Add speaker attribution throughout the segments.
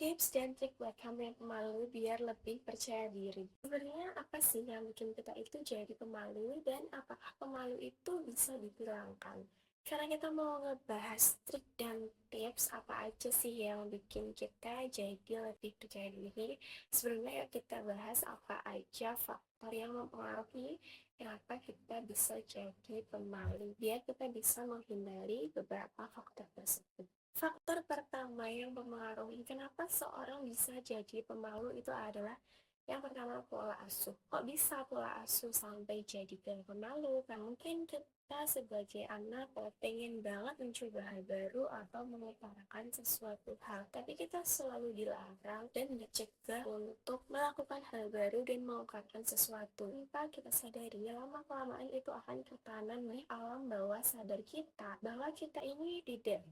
Speaker 1: Tips dan trik buat kamu yang pemalu biar lebih percaya diri. Sebenarnya apa sih yang bikin kita itu jadi pemalu dan apakah pemalu itu bisa dihilangkan? Karena kita mau ngebahas trik dan tips apa aja sih yang bikin kita jadi lebih percaya diri. Sebelumnya yuk kita bahas apa aja faktor yang mempengaruhi kenapa kita bisa jadi pemalu. Biar kita bisa menghindari beberapa faktor tersebut. Faktor pertama yang mempengaruhi kenapa seorang bisa jadi pemalu itu adalah yang pertama pola asuh. Kok bisa pola asuh sampai jadi pemalu? Kan mungkin kita sebagai anak pengen banget mencoba hal baru atau mengutarakan sesuatu hal. Tapi kita selalu dilarang dan dicegah untuk melakukan hal baru dan mengungkapkan sesuatu. Tanpa kita sadari, lama-kelamaan itu akan tertanam oleh alam bawah sadar kita bahwa kita ini tidak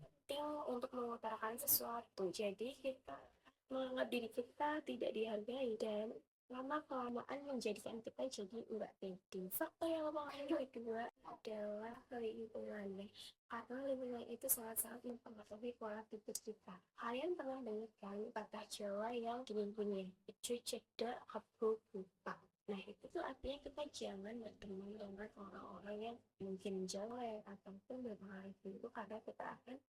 Speaker 1: untuk mengutarakan sesuatu. Jadi kita menganggap diri kita tidak dihargai dan lama kelamaan menjadikan kita jadi enggak pede. Faktor yang mempengaruhi kedua adalah lingkungan, karena lingkungan itu sangat-sangat mempengaruhi pola pikir kita. Kalian pernah dengar kan kata Jawa yang bunyi itu cedak kebo buta. Nah, itu tuh artinya kita jangan berteman dengan orang-orang yang mungkin jelek ataupun berpengaruh itu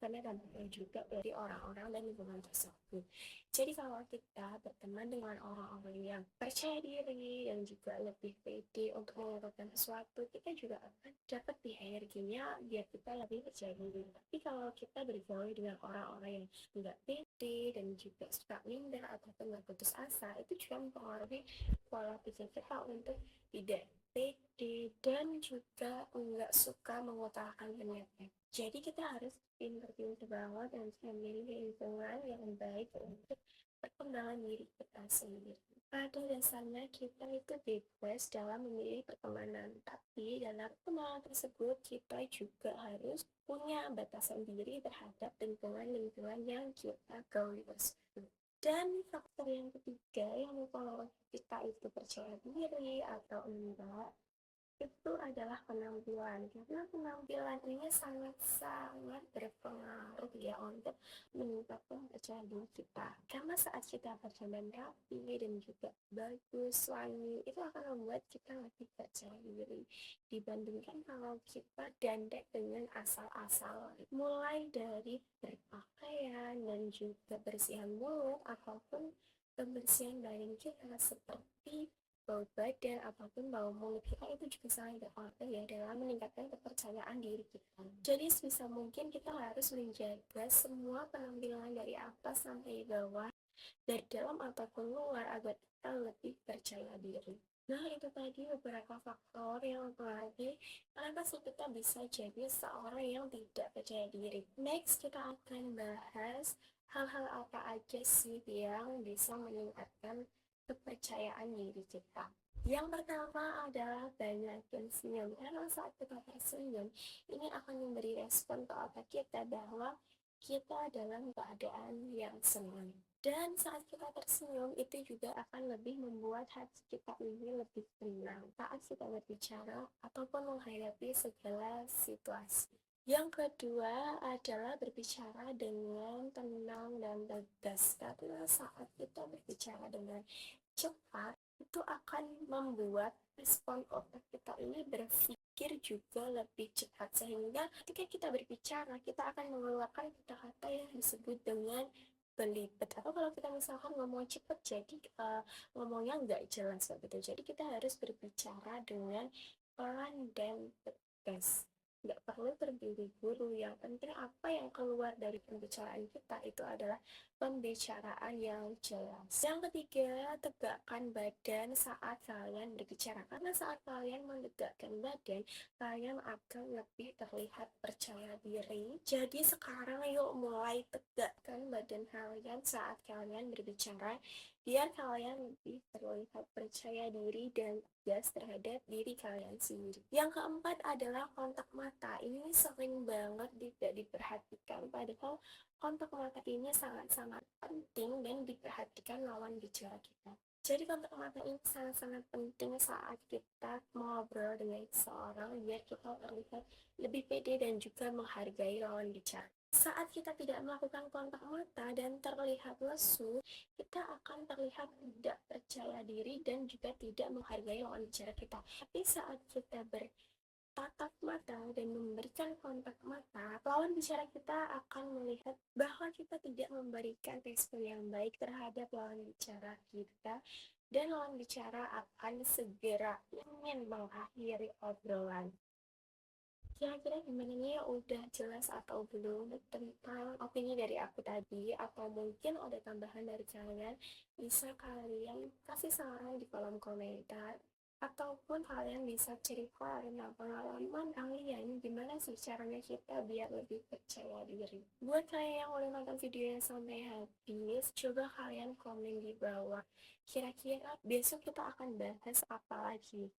Speaker 1: karena dampaknya juga dari orang-orang dan lingkungan tersebut. Jadi kalau kita berteman dengan orang-orang yang percaya diri dan juga lebih pede untuk melakukan sesuatu, kita juga akan dapat di energinya biar kita lebih percaya diri. Tapi kalau kita bergaul dengan orang-orang yang tidak pede dan juga suka minder ataupun nggak putus asa, itu juga mempengaruhi pola pikir kita untuk tidak pede dan juga nggak suka mengutarakan pendapat. Jadi kita harus pintar-pintar banget dan memilih lingkungan yang baik untuk perkembangan diri kita sendiri. Pada dasarnya kita itu bebas dalam memilih pertemanan, tapi dalam pertemanan tersebut kita juga harus punya batasan diri terhadap lingkungan-lingkungan yang kita gauli tersebut. Dan faktor yang ketiga yang mempengaruhi kita itu percaya diri atau enggak itu adalah penampilan, karena penampilan ini sangat-sangat berpengaruh ya untuk meningkatkan percaya diri kita, karena saat kita berdandan rapi dan juga bagus wangi itu akan membuat kita lebih percaya diri dibandingkan kalau kita dandan dengan asal-asal, mulai dari berpakaian dan juga bersihan mulut ataupun kebersihan badan kita seperti bau badan apapun bau mulut kita itu juga sangat berpengaruh ya dalam meningkatkan kepercayaan diri kita. Jadi sebisa mungkin kita harus menjaga semua penampilan dari atas sampai bawah, dari dalam ataupun luar agar kita lebih percaya diri. Nah, itu tadi beberapa faktor yang mempengaruhi kenapa sih kita bisa jadi seorang yang tidak percaya diri. Next, kita akan bahas hal-hal apa aja sih yang bisa meningkatkan kepercayaan diri kita. Yang pertama adalah banyakin senyum, karena saat kita tersenyum, ini akan memberi respon ke otak kita bahwa kita dalam keadaan yang senang. Dan saat kita tersenyum, itu juga akan lebih membuat hati kita ini lebih tenang saat kita berbicara ataupun menghadapi segala situasi. Yang kedua adalah berbicara dengan tenang dan tegas, karena saat kita berbicara dengan cepat, itu akan membuat respon otak kita ini berpikir juga lebih cepat, sehingga ketika kita berbicara, kita akan mengeluarkan kata-kata yang disebut dengan belibet, atau kalau kita misalkan ngomong cepat jadi ngomongnya nggak jelas gitu. Jadi kita harus berbicara dengan pelan dan tegas, nggak perlu terburu-buru. Yang penting apa yang keluar dari pembicaraan kita itu adalah pembicaraan yang jelas. Yang ketiga, tegakkan badan saat kalian berbicara, karena saat kalian menegakkan badan, kalian akan lebih terlihat percaya diri. Jadi sekarang yuk mulai tegakkan badan kalian saat kalian berbicara, biar kalian lebih terlihat percaya diri dan tegas terhadap diri kalian sendiri. Yang keempat adalah kontak mata. Ini sering banget tidak diperhatikan, padahal kontak mata ini sangat-sangat penting dan diperhatikan lawan bicara kita. Jadi kontak mata ini sangat-sangat penting saat kita mengobrol dengan seseorang biar kita terlihat lebih pede dan juga menghargai lawan bicara. Saat kita tidak melakukan kontak mata dan terlihat lesu, kita akan terlihat tidak percaya diri dan juga tidak menghargai lawan bicara kita. Tapi saat kita bertatap mata dan memberikan kontak mata, lawan bicara kita akan melihat bahwa kita tidak memberikan respon yang baik terhadap lawan bicara kita, dan lawan bicara akan segera ingin mengakhiri obrolan. Kira-kira gimana nih? Udah jelas atau belum tentang opini dari aku tadi? Atau mungkin ada tambahan dari kalian? Bisa kalian kasih saran di kolom komentar. Ataupun kalian bisa cerita tentang pengalaman kalian, gimana sih caranya kita biar lebih percaya diri. Buat kalian yang udah nonton videonya sampai habis, coba kalian komen di bawah. Kira-kira besok kita akan bahas apa lagi?